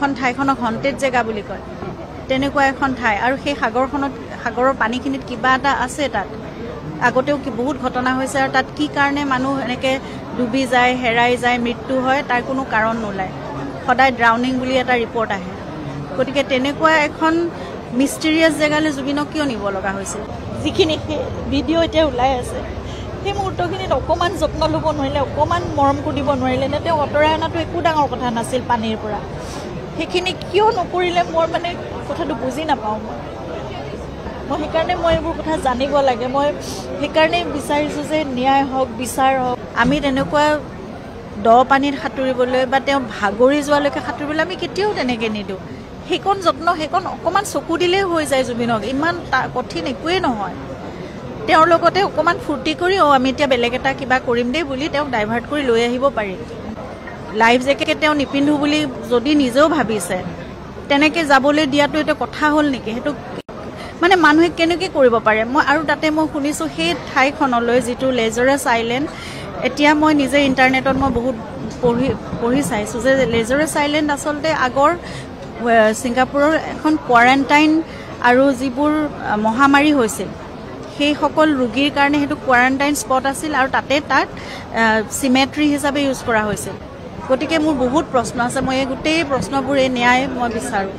এখন ঠাইখনক হন্টেড জেগা বুলি কয় তেনেকুৱা এখন ঠাই আৰু সেই সাগৰৰ পানীখিনিত কিবা এটা আছে তাত আগতেও বহুত ঘটনা হৈছে আৰু তাত কি কাৰণে মানুহ এনেকৈ ডুবি যায় হেৰাই যায় মৃত্যু হয় তাৰ কোনো কাৰণ নোলায় সদায় ড্ৰাউনিং বুলি এটা ৰিপৰ্ট আহে গতিকে তেনেকুৱা এখন মিষ্টেৰিয়াছ জেগালৈ জুবিনক কিয় নিব লগা হৈছিল যিখিনি ভিডিঅ' এতিয়া ওলাই আছে সেই মুহূৰ্তখিনিত অকণমান যত্ন ল'ব নোৱাৰিলে অকণমান মৰম কৰিব নোৱাৰিলে নে তেওঁ আঁতৰাই অনাটো একো ডাঙৰ কথা নাছিল পানীৰ পৰা সেইখিনি কিয় নকৰিলে মোৰ মানে কথাটো বুজি নাপাওঁ মই সেইকাৰণে মই এইবোৰ কথা জানিব লাগে মই সেইকাৰণে বিচাৰিছোঁ যে ন্যায় হওক বিচাৰ হওক আমি তেনেকুৱা দ পানীত সাঁতুৰিবলৈ বা তেওঁ ভাগৰি যোৱালৈকে সাঁতুৰিবলৈ আমি কেতিয়াও তেনেকৈ নিদিওঁ সেইকণ যত্ন সেইকণ অকণমান চকু দিলেই হৈ যায় জুবিনক ইমান কঠিন একোৱেই নহয় তেওঁৰ লগতে অকণমান ফূৰ্তি কৰি আমি এতিয়া বেলেগ এটা কিবা কৰিম দেই বুলি তেওঁক ডাইভাৰ্ট কৰি লৈ আহিব পাৰি লাইফ জেকেট তেওঁ নিপিন্ধো বুলি যদি নিজেও ভাবিছে তেনেকৈ যাবলৈ দিয়াটো এটা কথা হ'ল নেকি সেইটো মানে মানুহে কেনেকৈ কৰিব পাৰে মই আৰু তাতে মই শুনিছোঁ সেই ঠাইখনলৈ যিটো লেজাৰাছ আইলেণ্ড এতিয়া মই নিজে ইণ্টাৰনেটত মই বহুত পঢ়ি চাইছোঁ যে লেজাৰাছ আইলেণ্ড আচলতে আগৰ ছিংগাপুৰৰ এখন কোৱাৰেণ্টাইন আৰু যিবোৰ মহামাৰী হৈছিল সেইসকল ৰোগীৰ কাৰণে সেইটো কোৱাৰেণ্টাইন স্পট আছিল আৰু তাতে তাক চিমেট্ৰি হিচাপে ইউজ কৰা হৈছিল গতিকে মোৰ বহুত প্ৰশ্ন আছে মই এই গোটেই প্ৰশ্নবোৰ এই ন্যায় মই বিচাৰোঁ